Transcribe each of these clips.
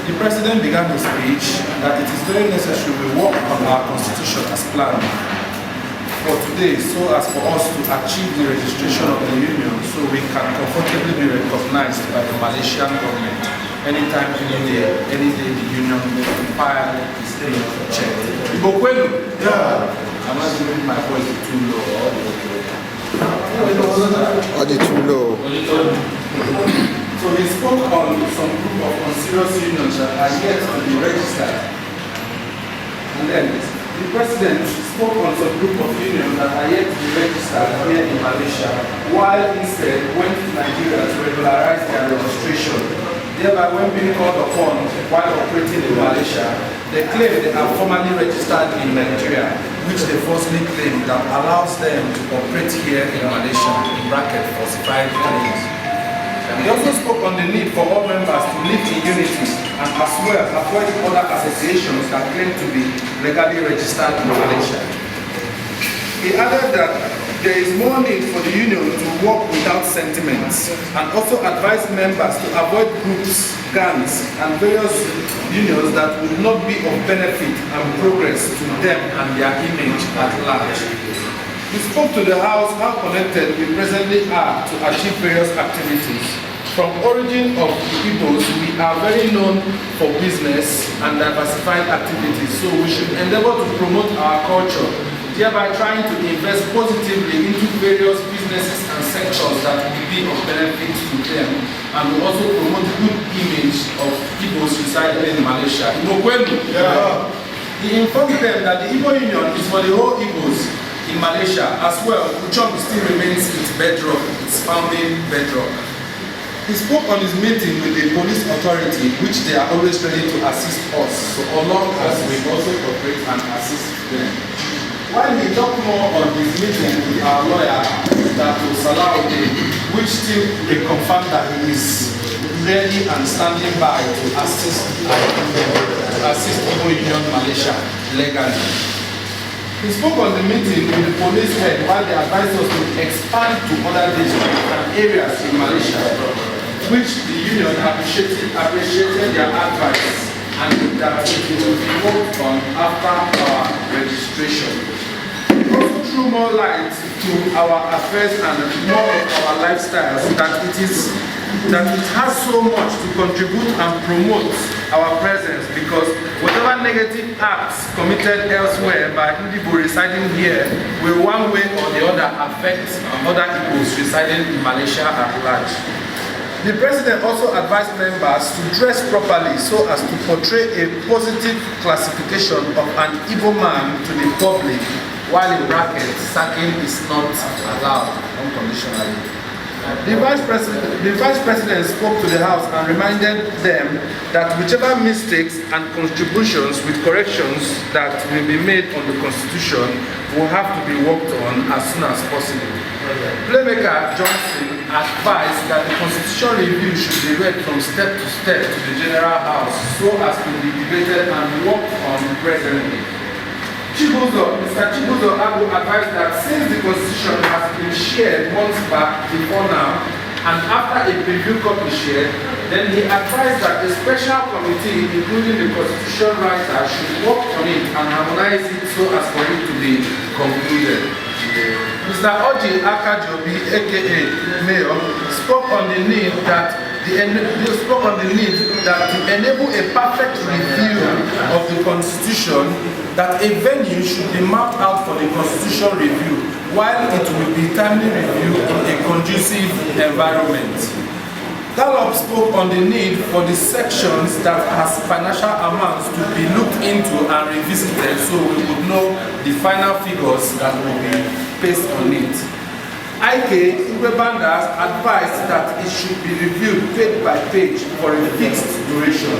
The President began his speech that it is very necessary we work on our constitution as planned for today so as for us to achieve the registration of the union so we can comfortably be recognized by the Malaysian government anytime, any day the union file is being checked. Igbo kwenu? Yeah. I'm not doing my voice too low. Or too low. So he spoke on some group of unserious unions that are yet to be registered. And then the President spoke on some group of unions that are yet to be registered here in Malaysia, while instead went to Nigeria to regularize their registration. Thereby, when being called upon while operating in Malaysia, they claim they are formally registered in Nigeria, which they falsely claim that allows them to operate here in Malaysia, in bracket falsified claims. He also spoke on the need for all members to live in unity and as well avoid other associations that claim to be legally registered in Malaysia. He added that there is more need for the union to work without sentiments and also advised members to avoid groups, gangs and various unions that would not be of benefit and progress to them and their image at large. He spoke to the House how connected we presently are to achieve various activities. From origin of the Igbos, we are very known for business and diversified activities, so we should endeavor to promote our culture, thereby trying to invest positively into various businesses and sectors that will be of benefit to them, and will also promote good image of Igbos residing in Malaysia. Yeah. He informed them that the Igbo Union is for the whole Igbos in Malaysia as well. Uchom still remains its bedrock, its founding bedrock. He spoke on his meeting with the police authority, which they are always ready to assist us, so long as we also cooperate and assist them. While he talked more on his meeting with our lawyer, Dr. Salahuddin, which still confirmed that he is ready and standing by to assist Igbo Union Malaysia legally. He spoke on the meeting with the police head while they advised us to expand to other districts and areas in Malaysia, which the union appreciated their advice and that it will be worked on after our registration. He also threw more light to our affairs and more of our lifestyles, that it has so much to contribute and promote our presence, because whatever negative acts committed elsewhere by Ndigbo residing here will one way or the other affect other Igbos residing in Malaysia at large. The president also advised members to dress properly so as to portray a positive classification of an Igbo man to the public, while in brackets, sacking is not allowed unconditionally. The vice president spoke to the House and reminded them that whichever mistakes and contributions with corrections that will be made on the Constitution will have to be worked on as soon as possible. Playmaker Johnson advised that the Constitution review should be read from step to step to the General House so as to be debated and worked on presently. Mr. Chibuzo Abu advised that since the Constitution has been shared months back before now, and after a preview copy shared, then he advised that a special committee, including the Constitution writer, should work on it and harmonize it so as for it to be concluded. Mr. Oji Akajobi, aka Mayor, spoke on the need to enable a perfect review of the Constitution, that a venue should be mapped out for the Constitution review, while it will be timely reviewed in a conducive environment. Gallup spoke on the need for the sections that has financial amounts to be looked into and revisited so we would know the final figures that will be based on it. Ike Igwebandas advised that it should be reviewed page by page for a fixed duration.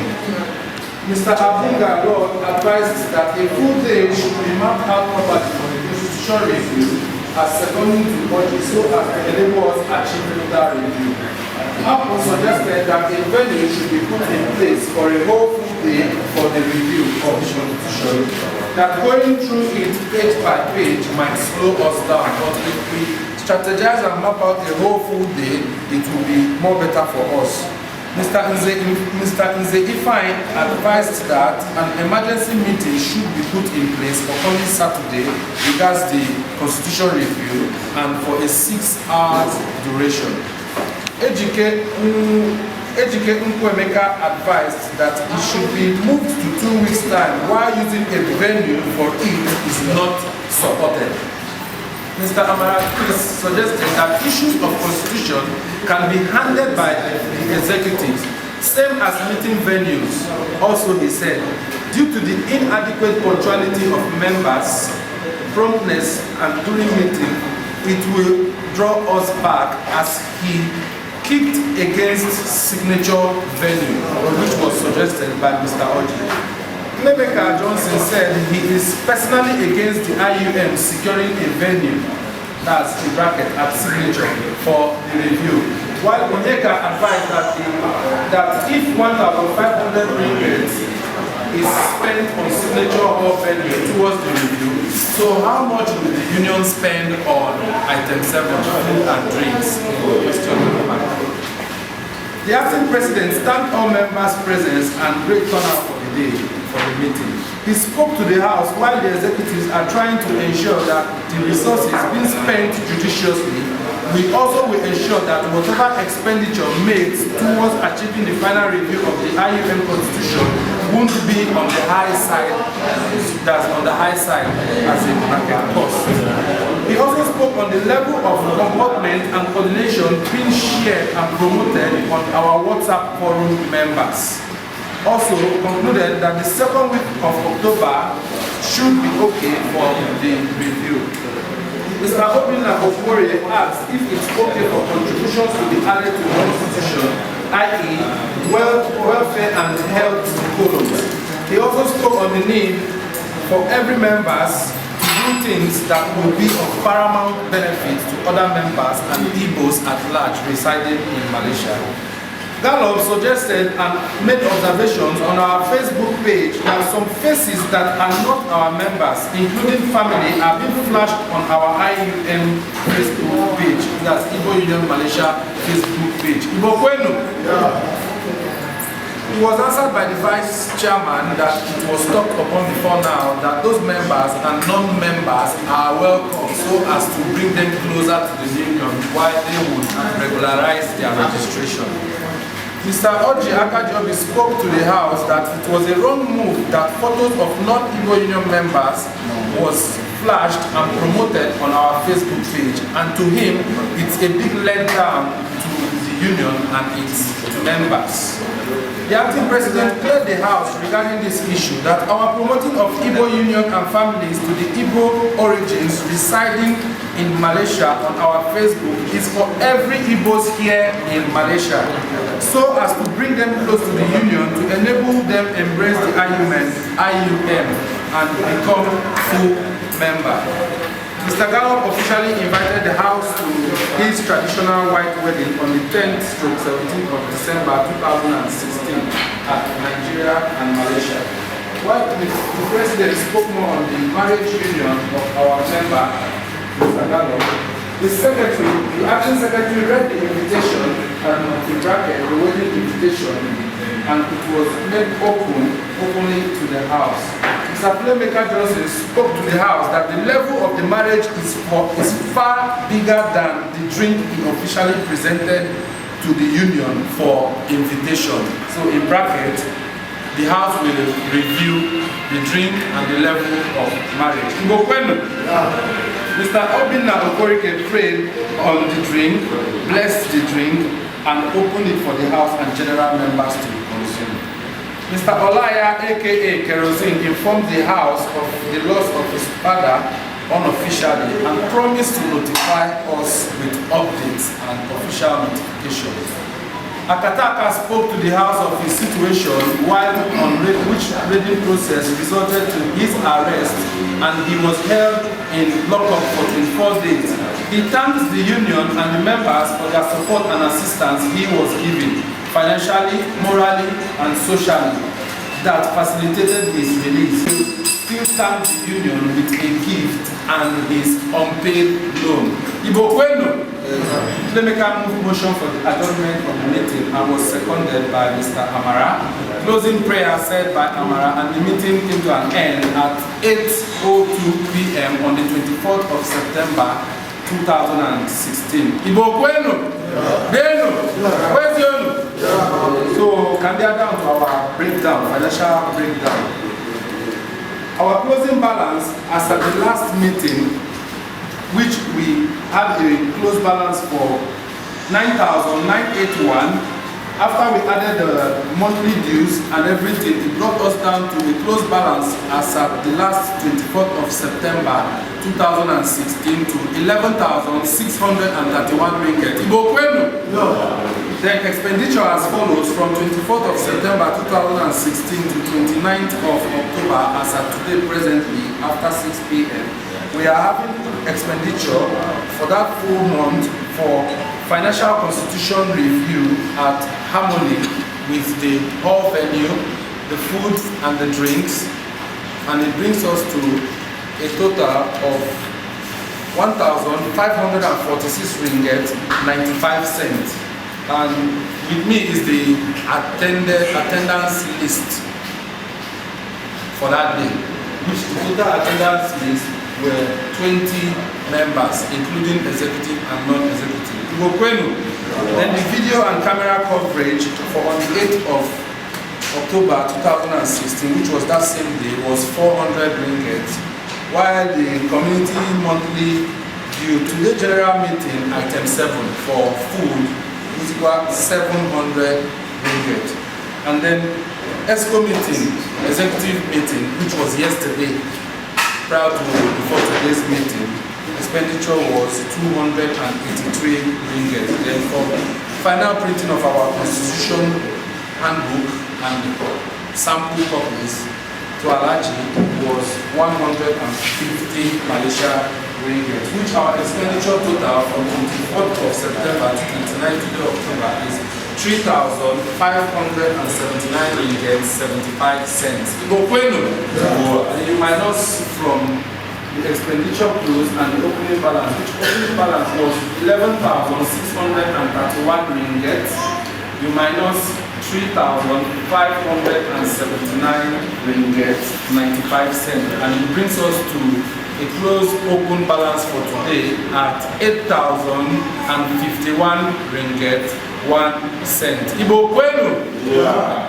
Mr. Abunga Lord advised that a full day should be mapped out properly for the Constitution review as seconding to body so as to enable us achieve total review. Apple suggested that a venue should be put in place for a whole full day for the review of the Constitution. That going through it page by page might slow us down, but if we strategize and map out a whole full day, it will be more better for us. Mr. Nze Ifeanyi advised that an emergency meeting should be put in place for coming Saturday regards the Constitution review and for a 6 hours duration. Ejike Nkwemeka advised that it should be moved to 2 weeks' time while using a venue for it is not supported. Mr. Amara Chris suggested that issues of Constitution can be handled by the executives, same as meeting venues. Also, he said, due to the inadequate punctuality of members, promptness and during meeting, it will draw us back as he kicked against signature venue, which was suggested by Mr. Oji. Playmaker Johnson said he is personally against the IUM securing a venue, that's the bracket at signature, for the review. While Onyeka advised that if 1,500 ringgit is spent on signature or venue towards the review, so how much will the union spend on item 7, food and drinks? The acting president thanked all members' presence and great turnout for the day, for the meeting. He spoke to the House while the executives are trying to ensure that the resources being spent judiciously. We also will ensure that whatever expenditure made towards achieving the final review of the IUM Constitution won't be on the high side, that's on the high side as a bracket cost. He also spoke on the level of comportment and coordination being shared and promoted on our WhatsApp forum members. Also concluded that the second week of October should be okay for the review. Mr. Obinna Ogbuefi asked if it's okay for contributions to be added to the Constitution, i.e. welfare and health columns. He also spoke on the need for every members to do things that will be of paramount benefit to other members and Igbos at large residing in Malaysia. Gallup suggested and made observations on our Facebook page that some faces that are not our members, including family, are being flashed on our IUM Facebook page. That's Igbo Union Malaysia Facebook page. Igbo Kwenu. It was answered by the vice chairman that it was talked upon before now that those members and non-members are welcome so as to bring them closer to the union while they would regularize their registration. Mr. Oji Akajobi spoke to the House that it was a wrong move that photos of non-Igbo Union members was flashed and promoted on our Facebook page, and to him, it's a big letdown to the union and its members. The acting president cleared the House regarding this issue that our promoting of Igbo union and families to the Igbo origins residing in Malaysia on our Facebook is for every Igbos here in Malaysia, so as to bring them close to the union to enable them embrace the IUM and become full member. Mr. Gallop officially invited the House to his traditional white wedding on the 10th/17th of December 2016 at Nigeria and Malaysia. While the President spoke more on the marriage union of our member, Mr. Gallop, the Acting Secretary read the invitation and in bracket the wedding invitation, and it was made openly to the House. Mr. Playmaker Johnson spoke to the House that the level of the marriage is far bigger than the drink he officially presented to the union for invitation. So in bracket, the House will review the drink and the level of marriage. Mr. Obinna Okorike prayed on the drink, blessed the drink, and opened it for the House and general members to consume. Mr. Olaya, aka Kerosene, informed the House of the loss of his father unofficially and promised to notify us with updates and official notifications. Akataka spoke to the House of his situation while on which raiding process resulted to his arrest, and he was held in lockup for 24 days. He thanked the union and the members for their support and assistance he was given, financially, morally, and socially, that facilitated his release. He still thanked the union with a gift and his unpaid loan. Igbo Kwenu, Playmaker moved motion for the adjournment of the meeting and was seconded by Mr. Amara. Closing prayer said by Amara, and the meeting came to an end at 8:02 p.m. on the 24th of September 2016. Igbo Kwenu, Benu, where's Yonu? So, can they down to our breakdown, financial breakdown? Our closing balance as at the last meeting, which we had a close balance for 9,981. After we added the monthly dues and everything, it brought us down to a close balance as at the last 24th of September 2016 to 11,631 ringgit. Igbo Kwenu? No. Then expenditure as follows from 24th of September 2016 to 29th of October as at today presently after 6 p.m. We are having expenditure for that full month for financial constitution review at Harmony with the hall venue, the food and the drinks, and it brings us to a total of 1,546 ringgit 95 cents. And with me is the attendance list for that day, which the total attendance list were 20 members, including executive and non-executive. Then the video and camera coverage for on the 8th of October 2016, which was that same day, was 400 ringgit, while the community monthly due to the general meeting, item 7 for food, which was 700 ringgit. And then ESCO meeting, executive meeting, which was yesterday, prior to before today's meeting, expenditure was 283 ringgit. Then for final printing of our constitution handbook and sample copies to Alaji was 150 Malaysia ringgit, which our expenditure total from 24th of September to 29th of October is 3,579 ringgit 75 cents. And you minus from the expenditure close and the opening balance, which opening balance was 11,631 ringgit. You minus 3,579 ringgit 95 cents, and it brings us to a close open balance for today at 8,051 ringgit 1 cent. Igbo Kwenu? Yeah.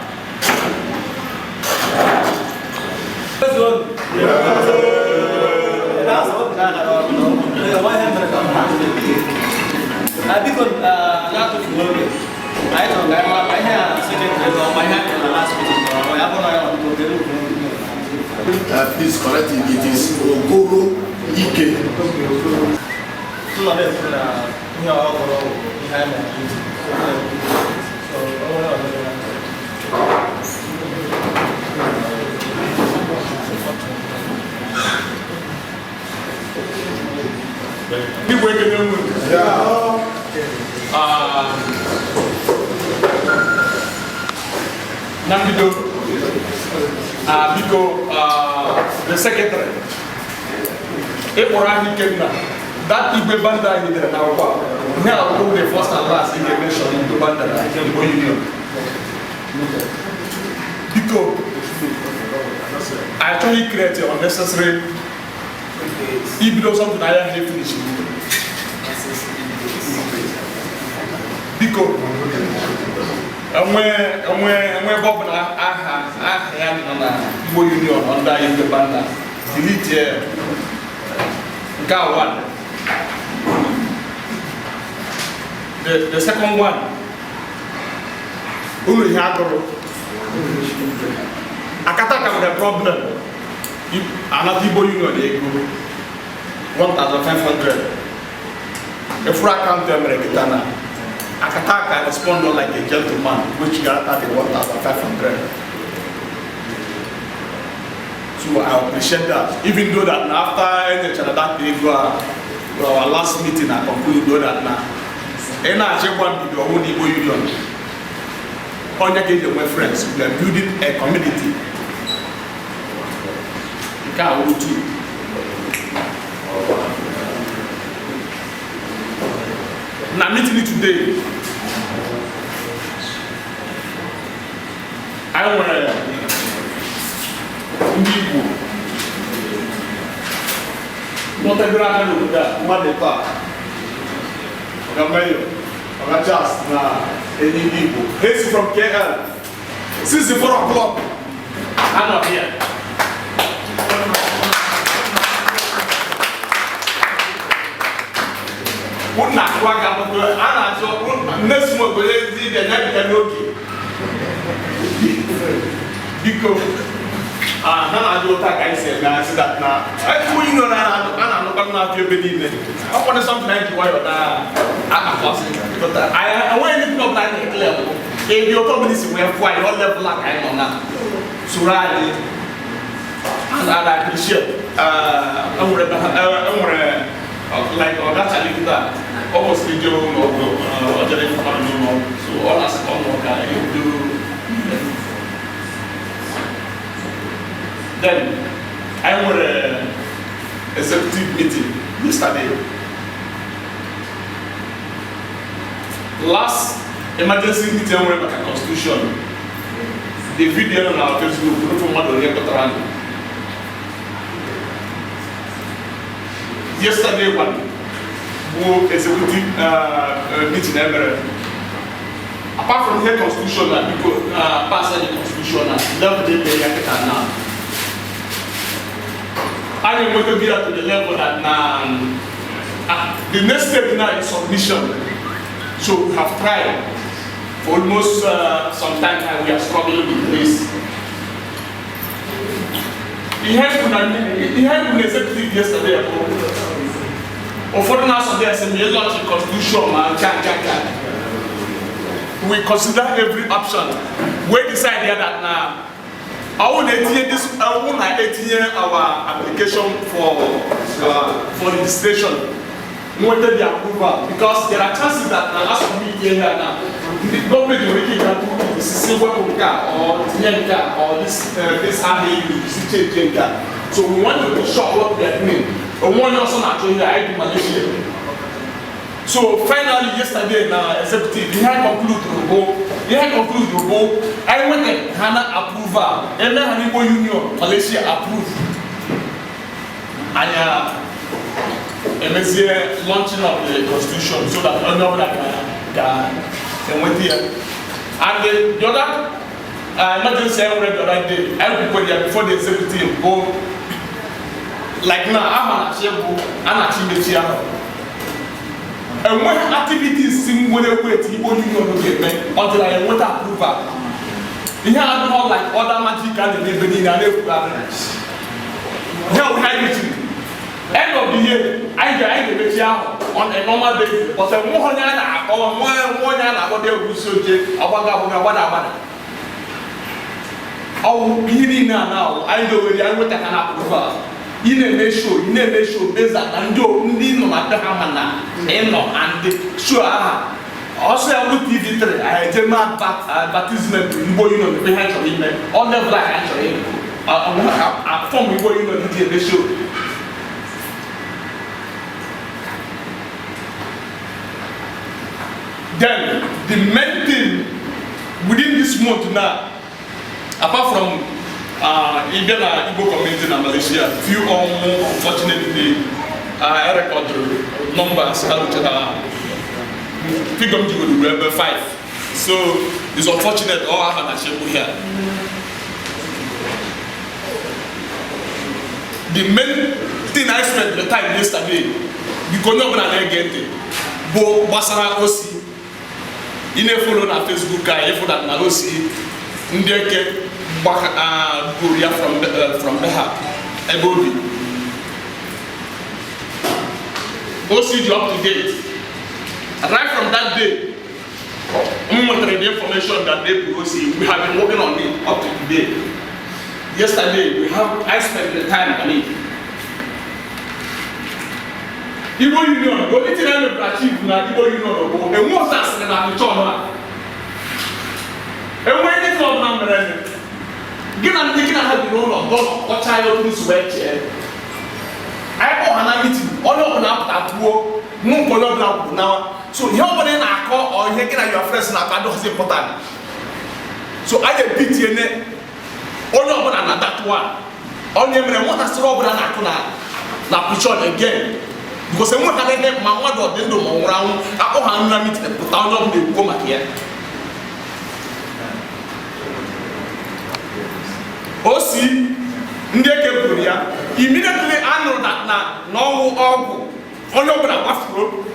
I Please correct it. It is Ogoro Ike. Ndigbo, the secretary. That Igbo banda in there now. Now go the first and last integration into banda Igbo Union. Because I actually created unnecessary. If you something I have finished. Because when Bob I had Igbo Union under Igbo banda delete one. The second one, Ulu Hagoro. Akataka with a problem. Another Igbo Union, they go 1,500. If we account them, Akataka responded like a gentleman, which got at 1,500. So I appreciate that. Even though that after our last meeting, I concluded that now. And I just want to do a whole Igbo Union. On your my friends, we are building a community. Now meeting today, I want Ndigbo. Not a grand look that, what the park. I'm just Ndigbo. He's from KL. Since the 4 o'clock, I'm not here. What not work out? I'm not next month, but they never can because I don't think I said that now. I know you know that I'm not going to be able to I want something like you are I want anything of that level. If your company is where for your level like I know now. So right, and I appreciate I'm like that's a little that almost the job or so all as a common do. Then I went an executive meeting yesterday. Last emergency meeting I went back a constitution. The video on our Facebook from Malaysia. Yesterday one executive meeting ever. Apart from the constitution that people pass the constitution and love the now. I am going to be at the level that now the next step now is submission. So we have tried for almost some time and we are struggling with this. He had an executive yesterday. Or for the last day, I said, we launch the constitution. We consider every option. We decided that now. I want to this. I want to our application for registration. We wanted the approval because there are chances that as we here now, the government will make it approve this silver car or Tienka or this RAU, car. So we want to be sure what we are doing. We want also not to hear Malaysia. So finally yesterday now executive he had concluded to go. I went and Hana approval. And then Igbo Union Malaysia approved. And MSC launching of the constitution so that another can wait here. And the other emergency I read the other day, everybody before the executive go like now I'm actually enwe activities nwere weight Igbo Union ga-eme until I enweta approval. Ihe adịghị like other magic a na-eme niile a na-ekwugharị. Here we have it. End of the year, I ga-emechi ahụ on a normal basis. But nwa onye a na-akọwa nwa onye a na-akpọ dị egwu isi oche agbada. Ọ ihe niile a na-awụ anyị dowere ya nweta ka na approval. Ị na-eme show based on ndị nọ na be ha ma na ịnọ and show aha. Also, I will TV3. I had a advertisement in Igbo Union behind your email. All the black actually. I form Igbo Union the show. Then the main thing within this month now, apart from even Igbo community in Malaysia, few or more unfortunately I record numbers figure to level 5. So it's unfortunate all I have a here. The main thing I spent the time yesterday, because not gonna get it. But Basara Osi, in a follow on Facebook, I follow that Nalosi, Ndeke Buria from the heart, Ebobi. Osi you up to date. Right from that day, the information that they see, we have been working on it up to today. Yesterday, I spent the time on it. Igbo Union, the only thing I have achieved na Igbo Union, and most of us in the church. And when they come now, get on thinking I have the role of God or child who's wet here. I go on a meeting, all of them that war, no color now. So nobody na call or you get your friends na kado is important. So I dey beat you ne. Only open na that one. Only me want to stop na na picture again. Because we can get mama do dey do mo round. Ako han na meet the town of the go here. Osi ndeke buria immediately I know that na no ogu. Only open na afro.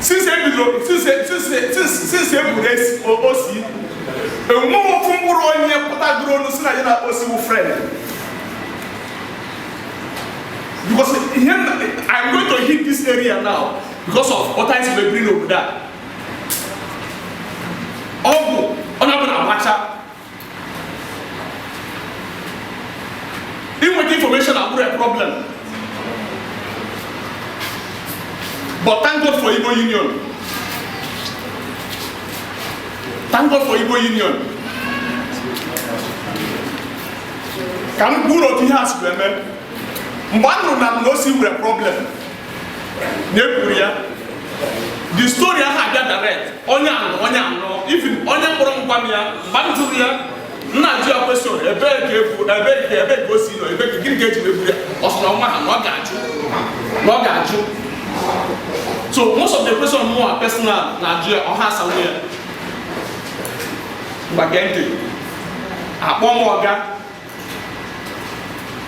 Since every Osi, a woman from Buronia put a grown Osi friend. Because I'm going to hit this area now because of what I will bring over there. Oh, Abacha. Even with information about a problem. But thank God for Igbo Union. Thank God for Igbo Union. Can we go to the house? One no see a problem. The story I had direct. Onya, even Onya Poromquamia, Banturia, Nigeria question, a beg go see, a beg to get to the Osama, not got you. So most of the questions more personal Nigeria or has somewhere. Bagente. A bomb organ.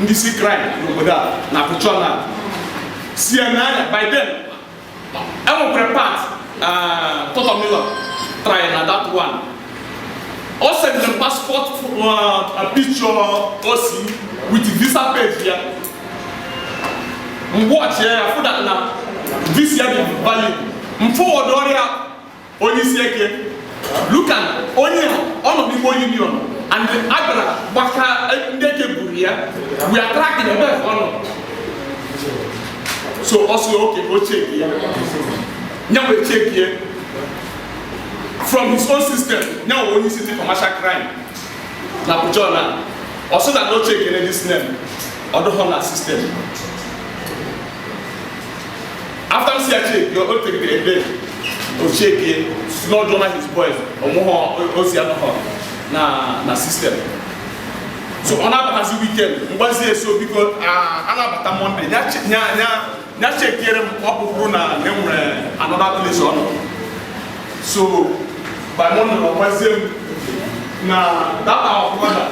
This crime, na Puchona. CNN by then. I will prepare Total Miller trying at that one. Also the passport a picture also with visa page here. Watch here, I put that now. This year the value. Forward area only see look at only on the Igbo Union and the Agra Baka Ndeke Buria. We are tracking the best honor. So also okay, go check here. Now we check here. From his own system, now only city commercial crime. Now Puchona. Also that no check in this name. Other honor system. After CHA, you're going to take a day to check it, not join his boys, or more, na system. So on our weekend, so because another Monday, na check here up another place on. So by Monday, na that our father,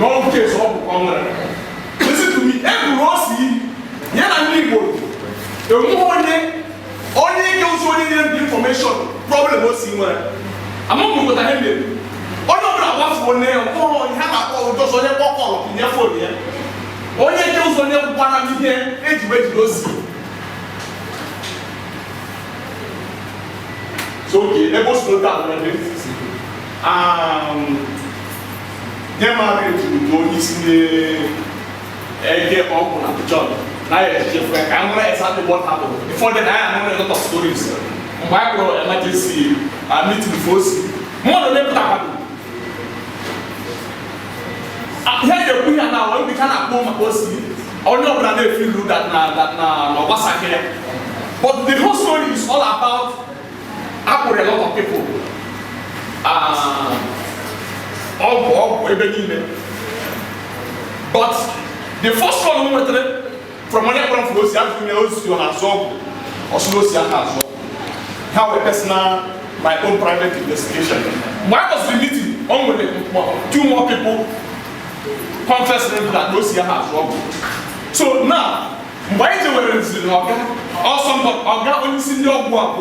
no case of Congress. Listen to me, every Rossi, Ndigbo. onye ike ụzọ onye nyere information problem o si nwere amụmụ pụta ihe mere onye ọbụla gbafuo nne ya ọkpọrọ ihe a na-akpọ ụjọsọ onye kpọkọrọ pinye fon ya onye ike ụzọ onye gwara m ihe ejiwe ejiri ozi so okay ebe o si n'oge abụọ ebe nye mara etu onye isi na-ege ọgwụ na John I am going exactly what happened. Before then, I am a lot of stories. Micro emergency meeting force. More than ever happened. Here we are now. When we cannot go my boss, only of them feel that was here. But the whole story is all about a lot of people. But the first one from one point of view, you have how a personal, my own private investigation. Why was the meeting? Only 2 more people confessing that those here has wrong. So now, why they were in or somebody only seen your work,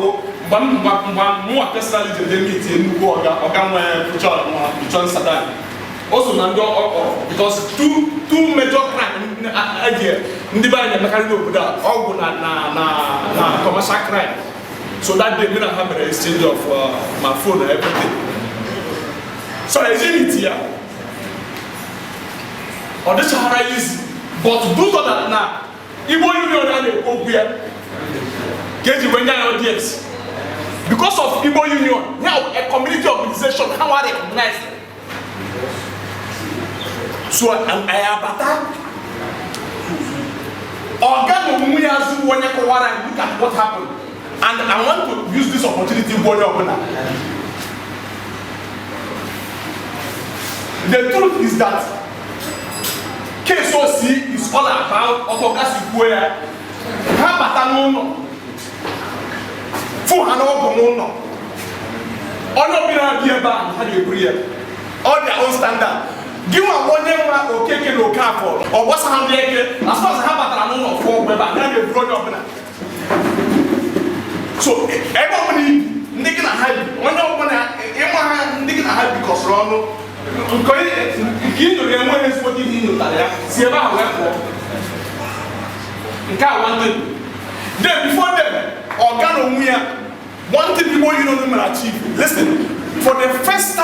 but more personally the meeting or John Sadan. Also, because two major crimes idea. Ndigbo and Mekari without all na commercial crime. So that day we don't have an exchange of my phone and everything. So I see it here. Or this is but do that now. Igbo Union and Ogbuefi. Get you when you audience. Because of Igbo Union, now a community organization, how are they recognized? So I have attacked. Look at what happened. And I want to use this opportunity to opener. The truth is that KSOC is all about autocracy where Habata all their own standard. Give a one name or cake no car for or what's happening as far as Habata no for web and then they brought up. So everybody nigga hide one nigga hide because Rono Kindo the one is what you see about then before them organo one thing people you know achieve. Listen. For the first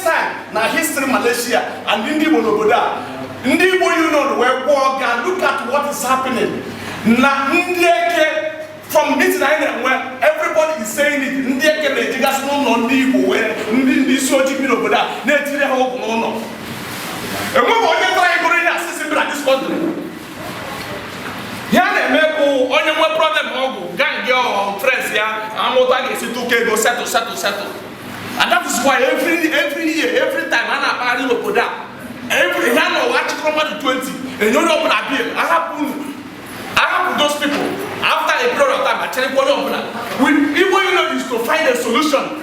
time, now history Malaysia and Ndigbo Noboda, Ndigbo you know where look at what is happening. Now Ndieke from this line where everybody is saying it, Ndieke le jigas no Ndigbo where Ndi so jibi Noboda, netire ho no. And we want to try to assist in this country. Here make only one problem gang girl friends here, I'm not going to go settle. And that is why every year, every time I have a Lopoda, every year I watch from 20, and you know what I did. I have those people. After a period of time, I tell you what we people you know is to find a solution.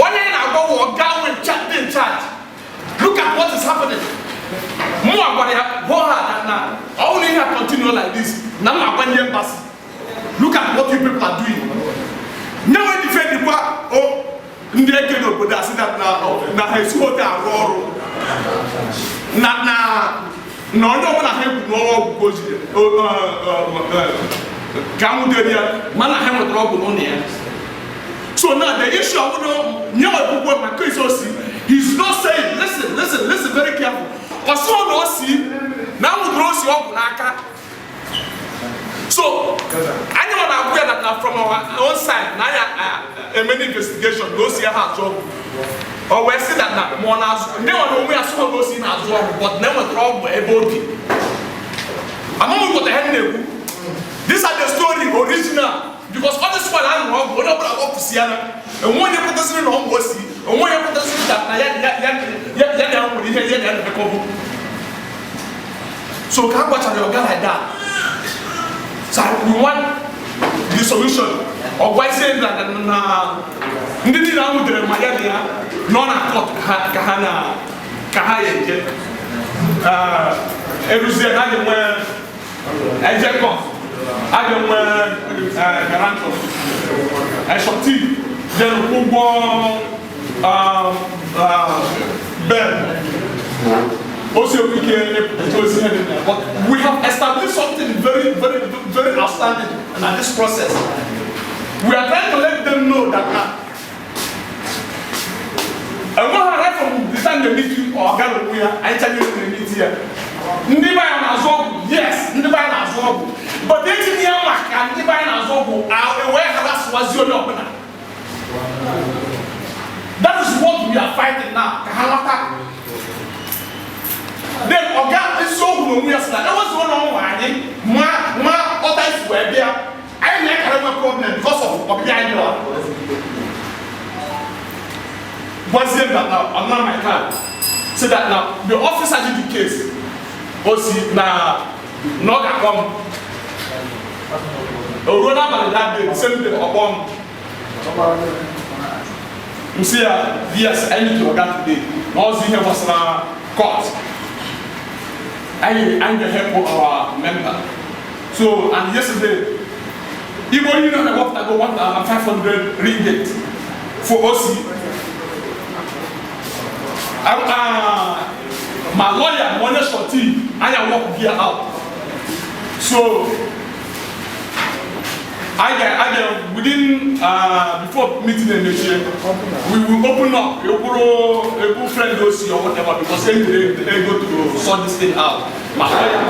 One day I go walk down and chat in charge. Look at what is happening. More about it, go hard now. I only have continue like this. Now I'm going to embassy. Look at what you people are doing. Now I defend the war. Ndieke no boda see that na high school ta roro na onye na he ku no go ji gamu de dia mana he mo trouble no ne. So now the issue of no nyawa people my case see he's not saying listen very careful oso no see na mo dro si ogu n'aka. So anyone aware that now from our own side now a many investigation those here has job or we see that now more now never know we are so go see as well but never trouble about it. I'm not going to hand these are the story original because all this one I'm wrong what about to see and when you put us in home go see and when you put us in that so can't watch a guy like that. So we want the solution of why saying that ndidi na mudere mayani ya nona court kahaya eruzie na de mwe ejeko I don't wear guarantor. I shall teach. Then who go Ben. Also, we can, but we have established something very, very, very outstanding in this process. We are trying to let them know that and what I heard from the time they meet you or I tell you they meet here. Yes, but they didn't hear Mac and that is what we are fighting now. Then Oga is so good we are saying that was one on my others were there. I didn't have a problem because of Obiano. What's the that now? I'm not my card. So that now the officer did the case. Osi na Noga come. Rona by that day, the same day upon. You see, yes, I need to work out today. Now see here was na court. I need the help of our member. So and yesterday, even you know the work that go 1,500 ringgit for Osi. My lawyer, one shorty, I walk here out. So I within before meeting the nation, we will open up a friend or whatever because they go to sort this thing out. My lawyer,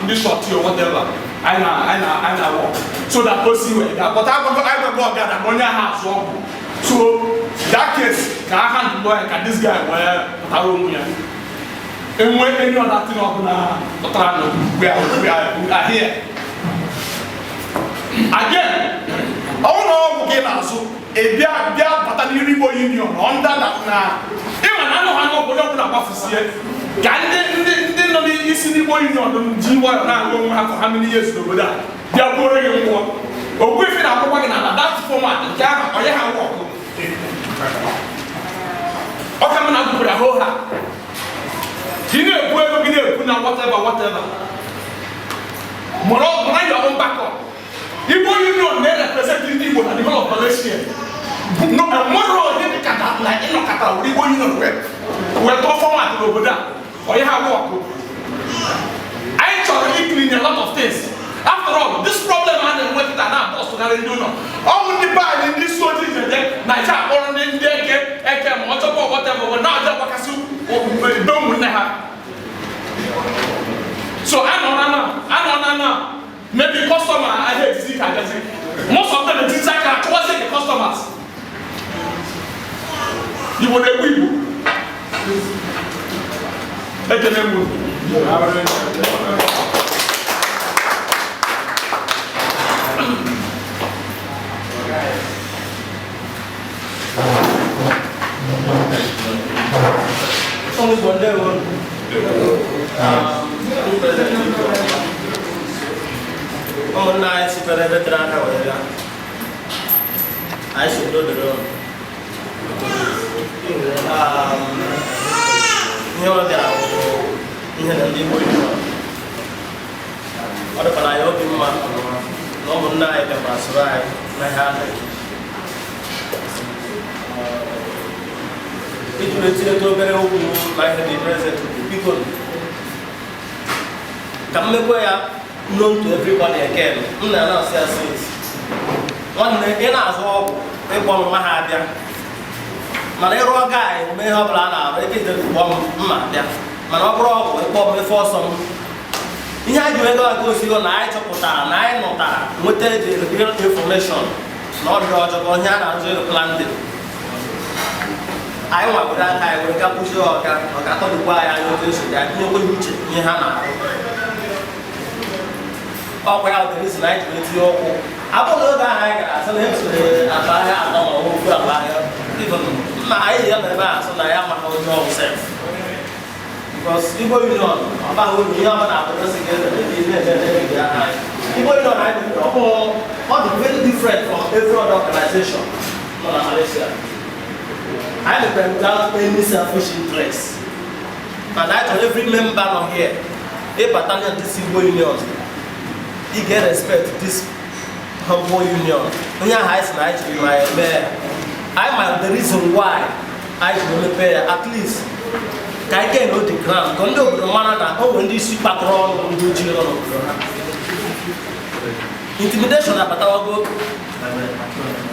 this shorty or whatever. I walk. So that person will get. But I will go get a money house. So that case, can I hand lawyer? Can this guy wear Tarumia? And when any other thing up now, we are here. Again, I don't know again also. A Batani Igbo Union under that now. Even I know how to open up office here. Can they know the Igbo Union? G1 now how many years ago that they are going more. Ogbuefi na akwụkwọ gị na that format nke ahụ onye ha nwa ọkụ ọ ka m na-agụpụrụ ahụ ha gị na-ekwu ego gị na-ekwu na whatever mụrụ your own backup. Igbo Union na-represent ndị Igbo na the whole of Malaysia mụrụ onye dị ka na ịnọkọta Igbo Union wee tụọ format n'obodo a onye ha nwa ọkụ anyị chọrọ clean a lot of things. After all, this problem and what it now boss to do no. All the bad in this so things there, Niger or in there, Eke, whatever, now the Wakasu don't win her. So I know. Maybe customer I hate to see most of them are exactly what's the customers. You want a week. Always wonder one. Oh, nice. But I better not have I should know the road. You know that Ndigbo. What if I open my normal night and pass by my hand? It will take a very open like the present people. Come known to everybody again. No, says one in as well, they want my idea. Malero guy may have Lana, but it is the one Madia. Manobro, a bomb before some. You had to go see your night of nine or that, with the real information. Not Roger Bonhana, and planted. I want that I will come to show or got to why I know this that you will reach it in Hannah. Oh, well, there is night with your. I will know that I got some history and I have no even my idea about so I am my own self. Because people you know about who you have an apparatus again, people you know I are very different from every other organization. Not Malaysia. I don't have any selfish interest. And I told every member of here, a battalion of this Igbo Union. you get respect this humble union. Onye ahụ anyị si na anyị chiri ma eme ya. I might the reason why I will pay at least ka anyị get the ground. Ka ndị obodo mara na o nwere ndị isi kpakọrọ ọnụ ndị ojii nọ n'obodo ha. Intimidation abatawago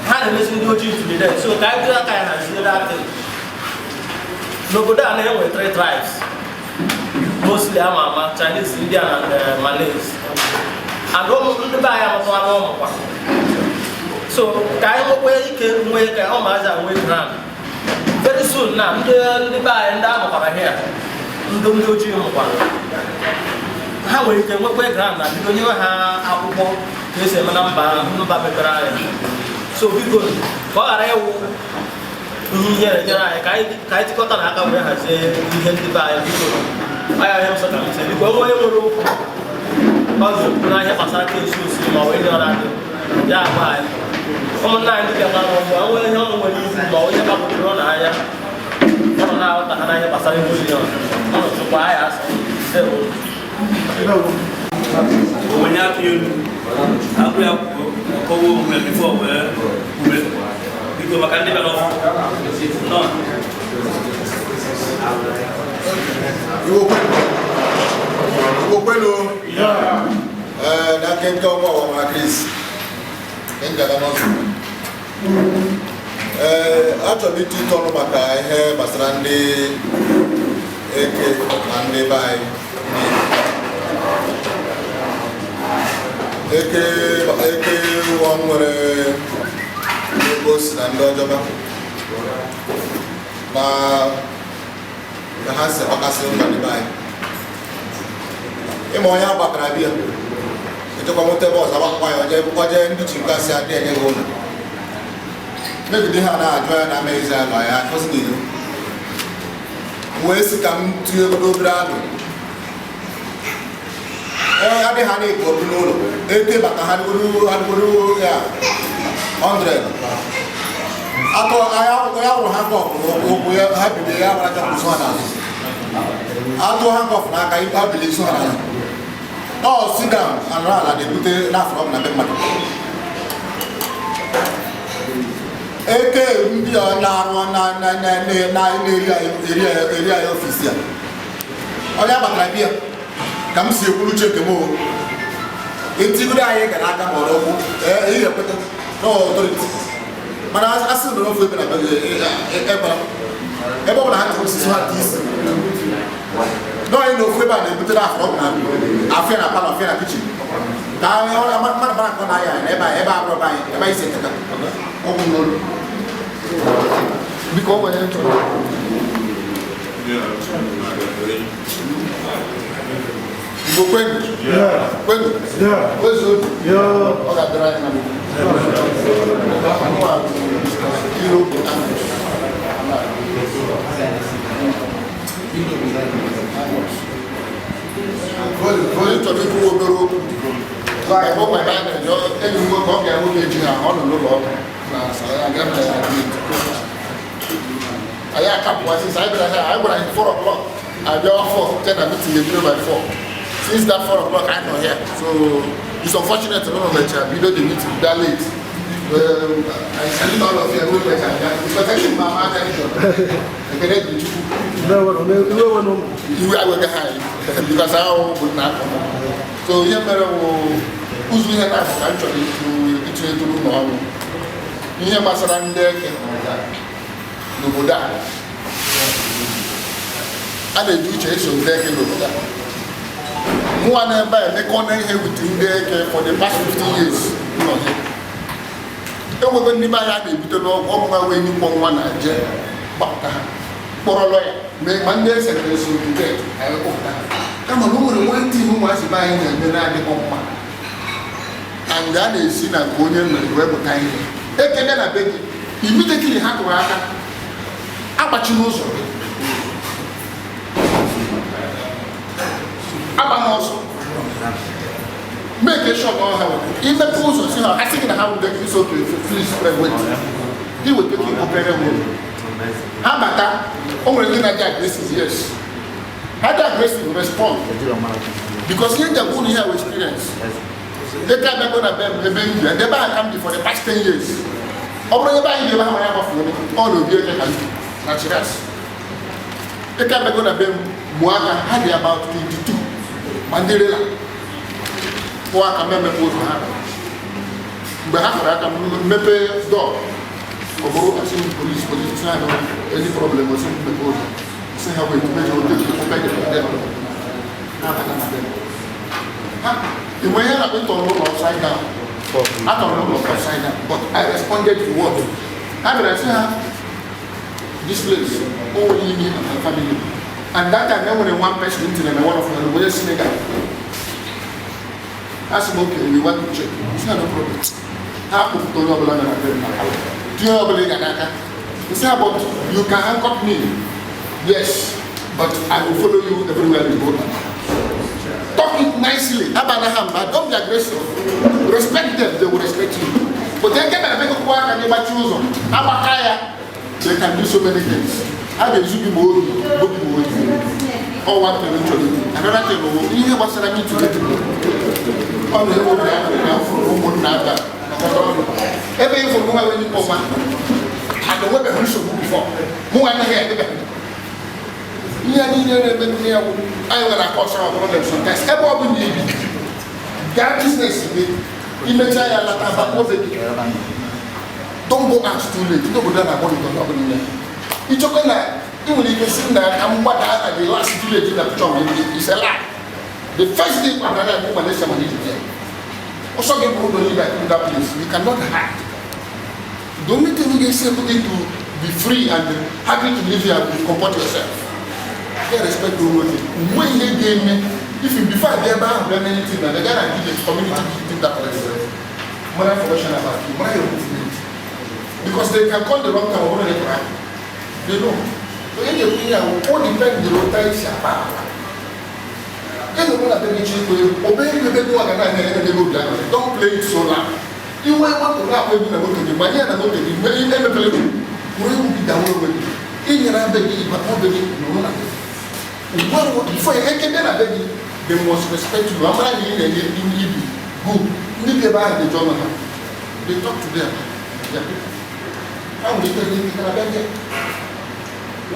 ha na-emesi ndị ojii intimidate. So ka anyị bịa ka anyị hazie that thing. N'obodo a na-enwe 3 tribes. Mostly ama Chinese, Indian and Malays. And ndị be anyị amụtara ọmụkwa. So ka anyị nwekwa ike nwee ka ụmụazị a nwee ground. Very soon na ndị be anyị ndị amụkwara here ndị ojii mụkwara ha nwere ike nwekwa ground na bido nyewe ha akwụkwọ ka esi eme na mba mepere anyị. So biko ka ọ ghara ịwụ ihe ihere nyere anyị ka anyị tikọta na aka wee hazie ihe ndị be anyị biko anyị nsọ ka ntị biko onwe onye nwere okwu ọzọ n'ahịa gbasara ka esi osi ma ọ ndị ọrụ adị ya agba anyị ụmụnna anyị ndị bịakwa n'ọgbọ enwe ihe ọnụ nwere ibu ma onye gbapụtara n'ahịa ọnụ na-ahụta ha n'ahịa gbasara ihe olion ọnụ chụkwa anyị asọ onye aka elu agụ ya kọwa omume bifo wee ume biko maka ndị bịara nọ Igbo kwenu na nke ọnwa ọnwa Chris ngaga n'ọzọ achọrọ m iti ọnụ maka ihe gbasara ndị eke na ndị be anyị eke ụwa nwere ego si na ndị ọjọba na ka ha si akpakasị mba ndị be anyị ịma onye agbakara bịa echekwa nweta bọs agbakwa ya oje ndị ji nke asị adị enye gị ụlọ megide ha na-ajụ ya na amaghịzi ama ya akọzi n'ihu wee si ka m tinye obodo obere adụ adị ha na-ebu obi n'ụlọ eke bata ha dịgoro ya 100 atọ ya wụrụ ha okwu ya ha bido ya gbara ka kwụsụ ha n'azụ atụ ha nkọfụ n'aka ikpe abili isu ha n'azụ ọ sit down anụrụ ala na-ebute n'afọ ọbụ na be mmadụ eke ndị na-arụ na-eri anyị ofisi ya onye agbatara bịa ka m si ekwuru uche nke m etigoro anyị gara aka ma ọrụ okwu ihe ekweta n'ọtọriti mana asị na ofe ebe na ebe ọ bụla ha tụrụ osisi ha dị isi n'onye na ofu ebe a na-ebutere afọ ọgwụ na afịa na palọ afịa na kichin ka mmadụ mara nkọ na-aya na ebe a ebe a bụrụ anyị ebe anyị si eteka ọgwụ n'olu biko ọ nwere ntụrụ Igbo kwenu kwenu ozu obi ọ ga-adịrị anyị na mgbe onye chọrọ ikwu obere okwu enyi m nwoke ọ ga nwoke eji ha ọ nọ n'ụlọ ọgwụ anyị akapụwasị anyị bịara ha anyị gwara anyị 4 o'clock abịa 4 10 na meeting ebido by 4 since that 4 o'clock I know here so it's unfortunate no no mecha bido the meeting that late I salute all of you every mecha because I think mama attention ekene dị chukwu iwe agwega ha because ahụ bụ na so ihe mere wụ ụzọ ihe na-afụ ka m chọrọ itinye tụrụ n'ọrụ ihe gbasara ndị eke n'obodo a na-eji uche eso ndị eke n'obodo a nwa na-ebe a emekọ na ihe wute ndị eke for the past 15 years nọ ihe enwebe ndị be anyị a na-ebute n'ọgwụ ọmụma wee nyikpọ nwa na je gbapụta ha kpọrọ lọya ma ndị ese na-eso nke anyị kpọpụta ha kama na o nwere nwantị ihe ụmụazị be anyị na-eme na-adịghị mma and a na-esi na nke onye mere wee pụta ihe ekene na be gị immediately ha tụrụ aka agbachi n'ụzọ gị agba n'ọsọ make sure na ọha imepe ụzọ si ha asị gị na ha wụde gị so please wait dị weta ka ikpopere nwere ha bata o nwere ndị na-adị aggressive yes ha dị aggressive respond because ihe njem ụlọ ihe experience They can't go to them, they come for the past 10 years. Over the bank, you have all of you naturals. They can't go to them, Moana had about 22. Mandela. For a member of the but after that, I'm maybe dog. Or police, any problem or something. See how we measure the the way I went on upside down. I don't know upside down, but I responded to what? I mean, I said, this place, only me and my family. And that time, when one person into them, one of them, we just snake. I said, okay, we want to check. It's not a problem. How to do you believe in that? He said, but you can handcuff me. Yes, but I will follow you everywhere you go. Talk it nicely. Don't be aggressive. Respect them, they will respect you. But they can make a work and they might choose them. They can do so many things. I will zoom more, or what can you do? Another thing, you hear what's I need to get to every for who I went to Poma. I don't want to show before. Who I had. I will cause our problems sometimes. Everyone need that business. Don't go out too late. Don't go down and it's okay. Even if you see that I'm what I the last village in the picture is a lie. The first thing I'm going to do Malaysia money today. Also, people don't live in that place. We cannot hide. The only thing we can say to be free and happy to live here and comport yourself. They respect the whole thing. When they gave me, if you before they ever have done anything, and they gotta give the community that place. More information about you, more information. Because they can call the wrong time over the crime. They know. So in the opinion, all depends the road time shapa. Don't play it so loud. You might want to laugh when you go to the money and go to the money and the play. Where will be down with you? In your baby, but nobody knows. Before you get there, they must respect you. I'm not in Igbo. Who? Maybe about the German. They talk to them. How will you tell them?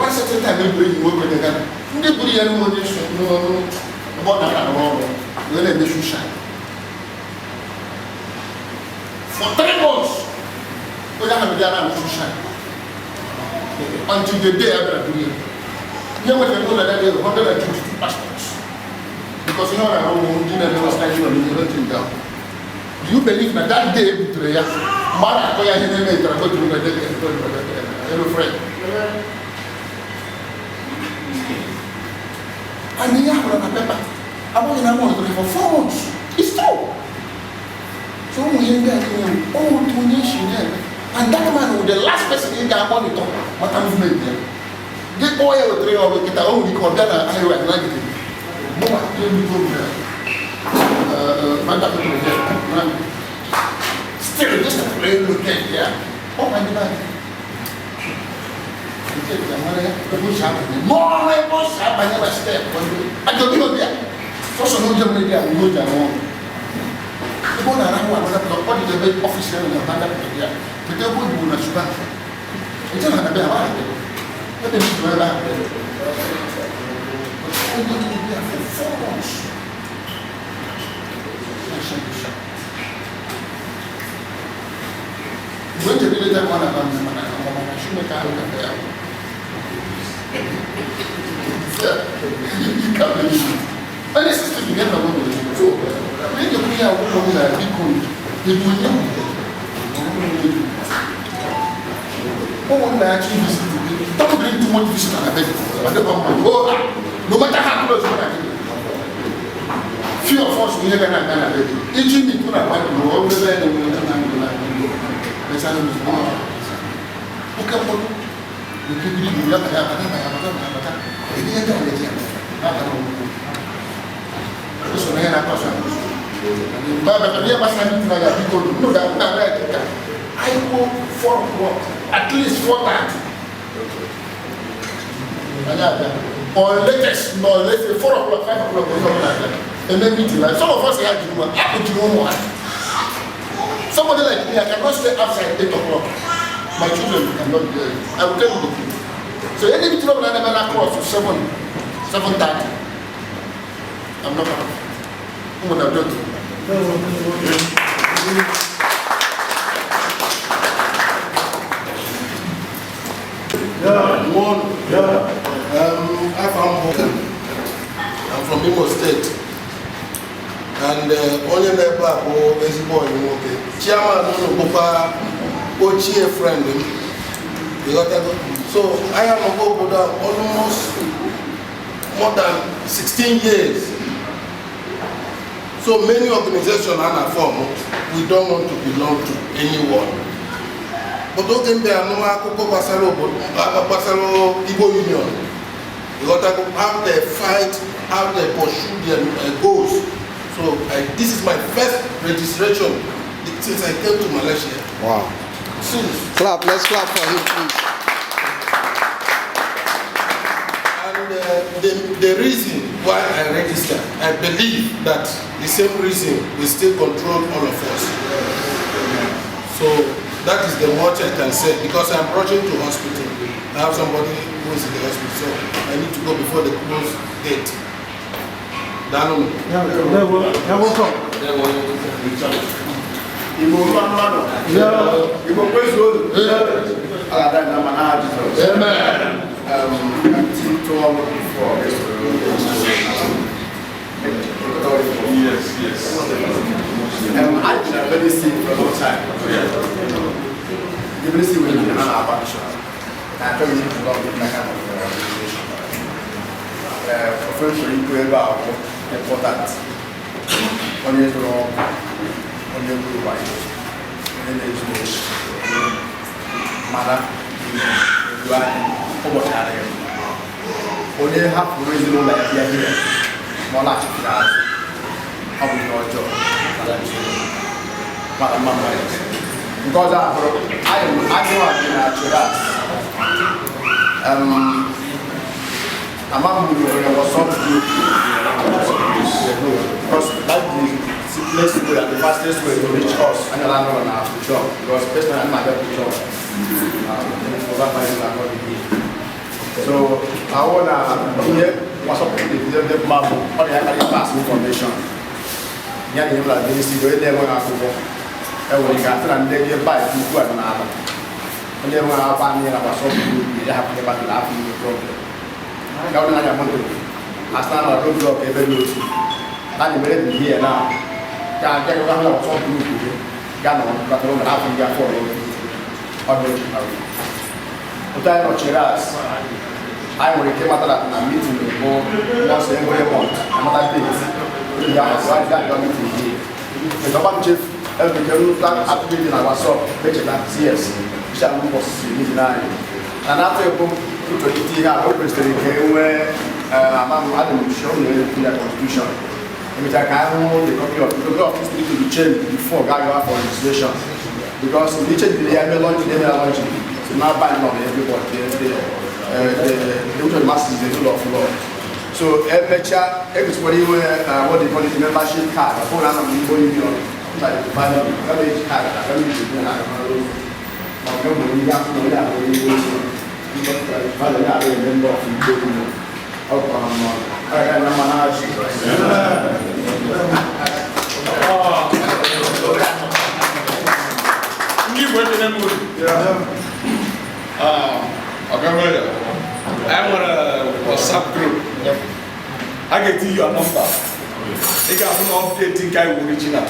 One certain time, they bring you over the gun. They put the animal no. About that when they should shine. For 3 months, we have to shine. Until the day after the year. You know that there are 122 passports. Because you know that I was like, you down. Do you believe that day, Mara, I hello friend. And the young on a paper. I was in a month for 4 months. It's true. So we get all donation there. And that man was the last person in that monitor. What I'm doing there. Get oil with 3 hours, get a own because that I like it. More than you go there. Still just a plain look at here. Oh my God. More labels have I never step. I don't know that. First of all, you know that we know that one. The one around one of the body the big officer in the hand of the year. The devil will not survive. It's not a bad idea. What they need to have happened. But I need to be there for 4 months. When you really don't want to run the man, I should make a look at the album. You can't believe it. And this is to get a woman. So, when you bring a woman that be cool, they will know. No one actually visit you. Don't bring too much visit on a bed. No matter how close you are. Few of us will never have done a bed. Each in the two are part of the world, the land, and the land. Let's have a look. Okay, you can be able to have a so I go 4 o'clock, at least 4:30. Or latest, no, let's say 4 o'clock, 5 o'clock, or something like that. and then meeting. Like some of us here, somebody like me, I cannot stay outside 8 o'clock. My children cannot do it. I will tell you the truth. So any meeting of an animal across to 7:30. I'm not going to. Who would have done it? I'm from Igbo State, and only neighbor who is born in Woke. Chairman who a friend. So I am a Boboda almost more than 16 years. So many organizations are formed. We don't want to belong to anyone. But okay, there are no Igbo Union. You got to how they fight, how they pursue their goals. So this is my first registration since I came to Malaysia. Wow. Since. Clap, let's clap for him, please. And the reason why I registered, I believe that the same reason will still control all of us. So that is the much I can say, because I'm rushing to hospital. I have somebody who is in the hospital, so I need to go before the close gate. Welcome. Yes. I've been very sick for a long time. You will see when you have a bunch of I don't need to love it like kind of organization. Professionally, you about important. On your wrong, on your blue white, and then there's Mother, you are over there. Only half the reason why I are here. More like how we know job. Because I know I've been at Chiras. I'm not going to was some group. Because that is the place where the fastest way to reach us. And I know now to job. Because personally I'm not going to job. So I want to hear what's up with the marble. How do I pass information? Yeah, you like this, you go there when I go. When you got and they get by to go another. And then when I find I was so good, you have to get back to laughing the problem. Now, I want to. I stand on a roadblock every day. I'm ready here now. Can't get around of some group. Got on, but I don't have to get for it. But I know Chiras. I will came out of a meeting once every month. Another day. Yeah, so I got your meeting here. The government chief, every girl that appeared in our shop, which is that CS, shall move us in and after a book, put the tea out, opens the where Adam show you the constitution. Which I can hold the copy of this need to be changed before going out for registration. Because we change the launch, so now binding on everybody. The masses is the rule of law. So everybody what they call it, the membership card, the phone number Igbo Union, like the family card, the family to do that. I'm on a WhatsApp group. I get you a number. They got an updating guy original.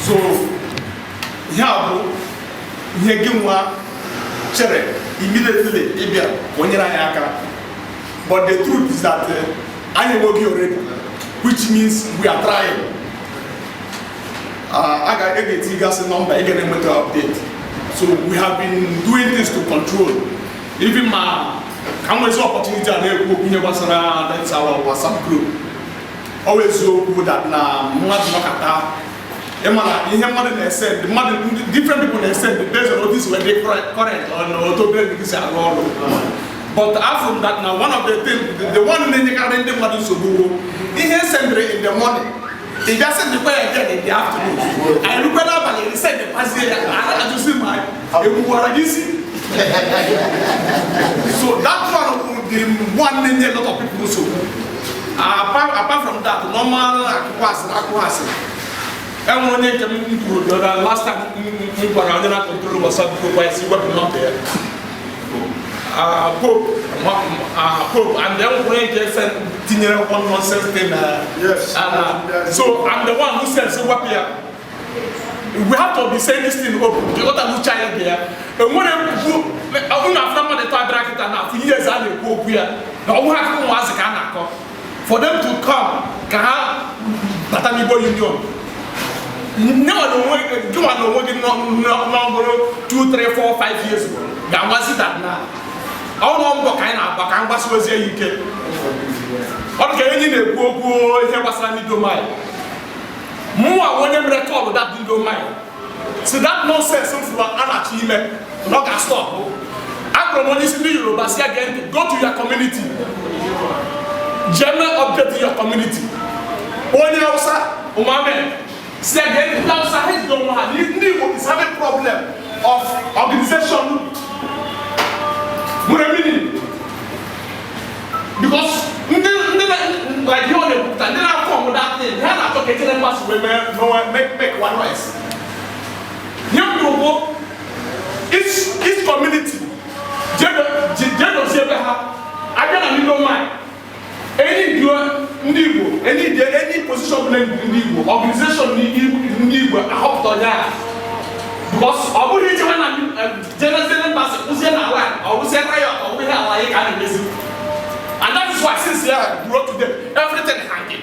So, here give one chere immediately when you're but the truth is that I am working already, which means we are trying. I got a number, I get a update. So we have been doing this to control. Even my Kamwe's opportunity and that's our WhatsApp group. Always so good that different people they said based on this when they current on October But after that, now one of the things, the one in the current money so go, he has sent in the morning. He doesn't require again in the afternoon. I look at that, and he said, the passage, I just see my, so that one would be one in a lot of people. So, apart from that, normal aquas. And when they came into the last time, we were under control of some people, I see what not there. Pope, and then when they sent dinner one nonsense thing. Yes. So I'm the one who says, so what here? We have to be saying this thing open. The other new child there. And when I go, I'm not from the time bracket and for years I go here. Now we have to ask for them to come. But I'm going union. No, do I know what number 2, 3, 4, 5 years ago? That was it that now. How long the kind of back was here? You can. Okay, you need to go here was I need to mind. More when you record that didn't mind. So that nonsense from anarchy, not a stop. After when you see Yoruba, say again, go to your community. General update to your community. When you also, Umame, say again, now Sahel don't want Ndigbo is having problem of organization. Because like you know, and then I come with that thing. Then I talk to them as women, make one noise. Young people, each community, I don't know mind. Any position in Ndigbo, organization in Ndigbo, I hope to that. Because I would when I'm general person who's in our land, or who's in our we have like kind of busy. And that is why since I brought to them everything hanging.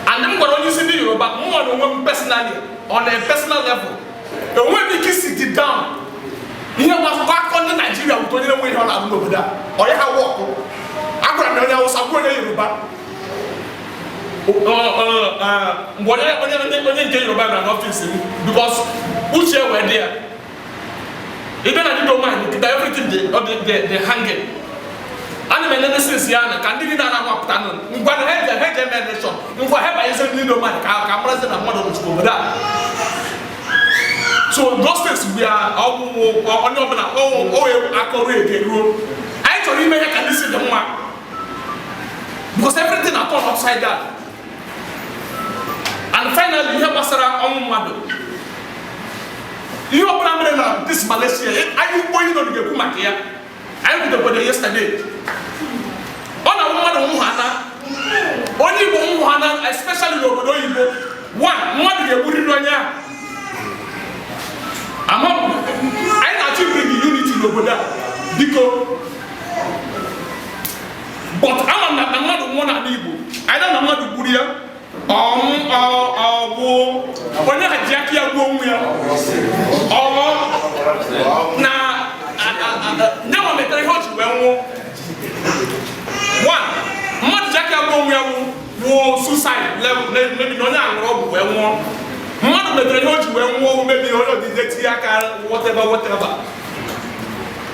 And then when you see the but more than one personally, on a personal level. The way we can sit it down, he was back on the Nigeria, we don't know where I'm over there. Or you have walk. I was a good Yoruba. When you Yoruba and office, because which year were there? Even I don't mind, everything they hang it. And when they say, Siana, can you not have a plan? We're going to have the nation. If I have a year, no man, I'm president of model over that. So, those things we are all on your I actually make a listen to one. Because everything I thought upside down. And finally, you have Masara on Mado. You are this Malaysia. Are you going to get Kumakia? I went over there yesterday. On a woman of Muhana, only Muhana, especially Lobodo Igbo, one day we will not. I actually bring the unity Loboda because. But I'm not one of Igbo. I don't know the Buria. When you have Jackie, I go now, never met a hot one. Not Jackie, I go suicide level, maybe no one well. One of the hot maybe all of the Tiaka, whatever.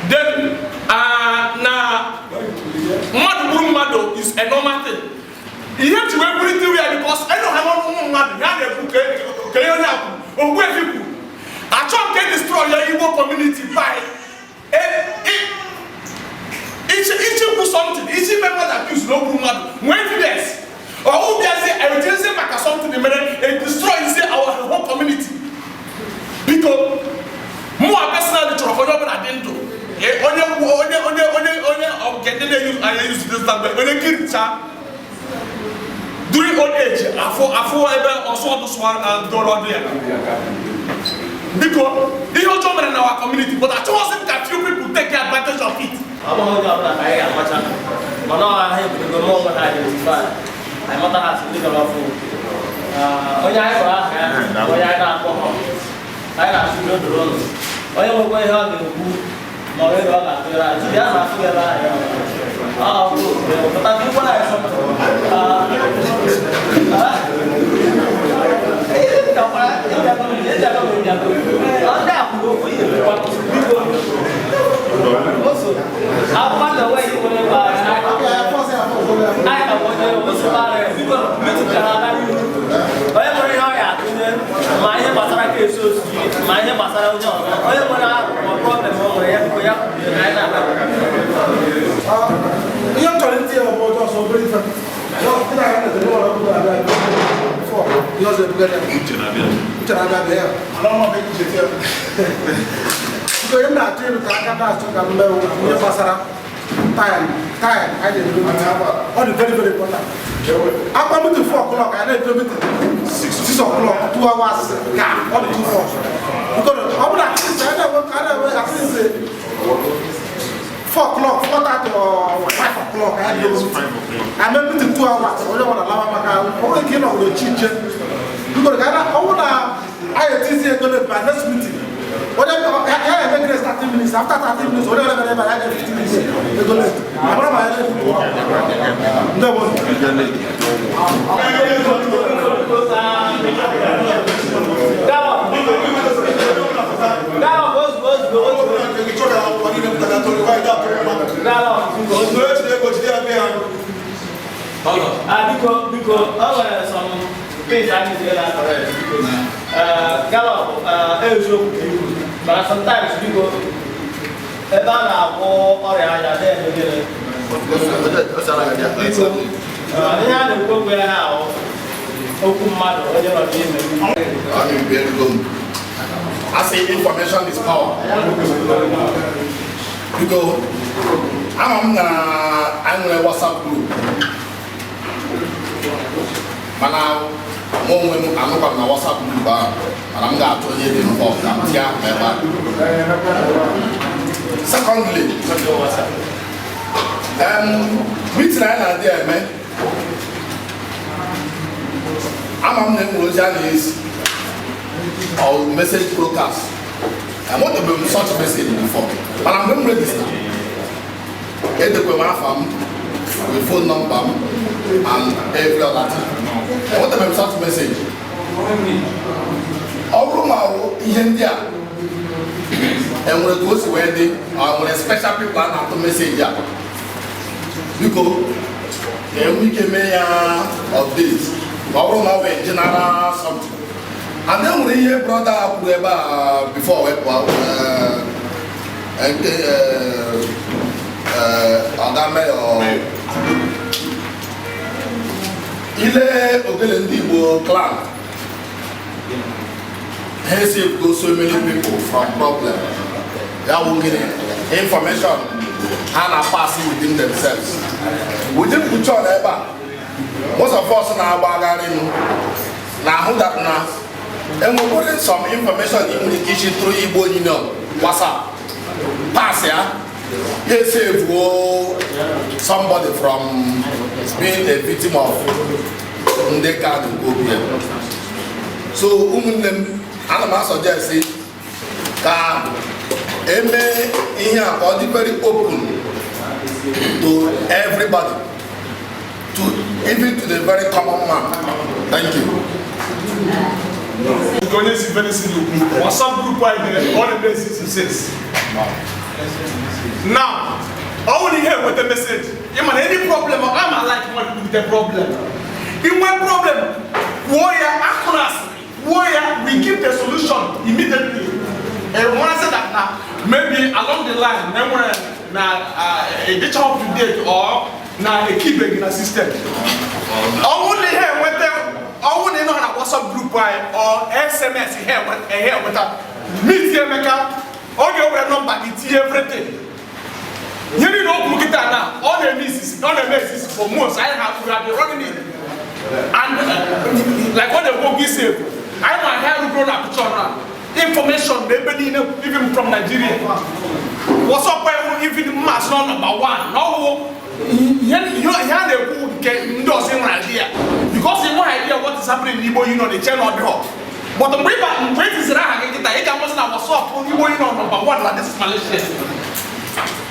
Then, now, one room model is a normal thing. You have to work with it because I don't have one man. Ogbuefi. I try to destroy your Igbo community by each do something. Each member that accused no woman. When yes, or who say I will just say back something and destroy our whole community because more personally for what I didn't do. I use this language. During old age, I also this one dollar there. Because he was in our community, but I chose him that few people take advantage of it. I'm not going to I have to go more than I identify. I'm not asking you to food. When I have I have to go to Rome. When you go out in the boot, no, I have to go. Oh, but I think what I have also, Young talent here about also very fun. No, I had the one before. You also get it. I don't want to make it. So you're not doing the Takata to come near Pasara. Time, I didn't do it. Only very important. I'm coming to 4 o'clock. I didn't do it. 6 o'clock, 2 hours. Yeah, only 2 hours. Because I'm not at least 4 o'clock, 4:30 or 5 o'clock. I had to do it. I'm able to 2 hours. I don't want to allow my car. I'm going to get on the chicken. Because I want to, I think they're going to by next meeting. Whatever, I make it 30 minutes. After 30 minutes, whatever, I get 15 minutes. They go late. I'm not my head. No one. Because some things I need to get out of it. Gallo, but sometimes you go about or I there. I say information is power. Because I'm a WhatsApp group. But now, I'm not on WhatsApp group, and I'm going to tell you involved. Secondly, meeting there, man. I'm is or message broadcast. I want to be such a message before, but I'm going to register. Get the phone number and every other thing. I want to be such a message. All India and when it goes to wedding, or when a special people are not to message here. Because we can make of this. All general something. And then we hear brother before Ndigbo clan. Hence it goes so many people from problem. They are getting information and are passing within themselves. We didn't put on ever. Most of us now bargaining. Now who that now? And we're putting some information in the kitchen through Igbo, WhatsApp. Pass, yeah? They save somebody from being a victim of Ndeka and Ogbuefi. So, I'm suggesting that very open to everybody, even to the very common man. Thank you. WhatsApp group right there, all the basis it says. Now, I want to hear with the message. If man any problem, I'm like one with the problem. In my problem, warrior we give the solution immediately. And when I say that now, maybe along the line, then we're a bit up to date or now a key in the system. I want to hear with them. I want to know how WhatsApp group or SMS here with a media maker, all your number, it's everything. You know, look at that now. All the misses for months. We have been running it. And like what the book is saying, I might have grown up to information, even from Nigeria. WhatsApp even mass number 1. No. You have the who can do same idea because they have no idea what is happening in Igbo, the channel of the hub. But the way back, is that I was Igbo, number 1, like this is Malaysia.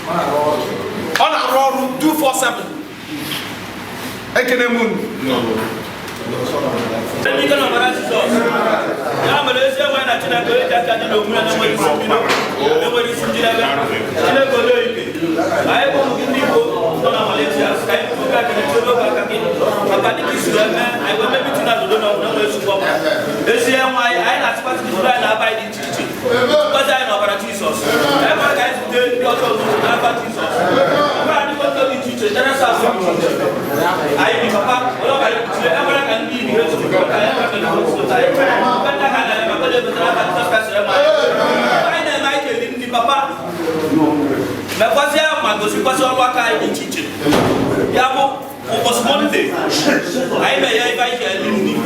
On our road 247. I can Malaysia went at I Ayo di papa, kalau kalian sudah apa kan di video kalian akan selesai. Kan dah ada apa dia betul kan terus sudah mai. Mai mai jadi di papa. Na kwasi ama gosi kwasi ọlwa kai di chiche. Ya bu Osmonde. Ayi be ya ibai ke ni.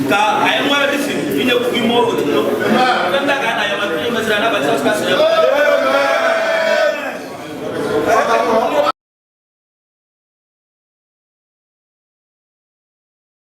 Ka ayi mo be sin.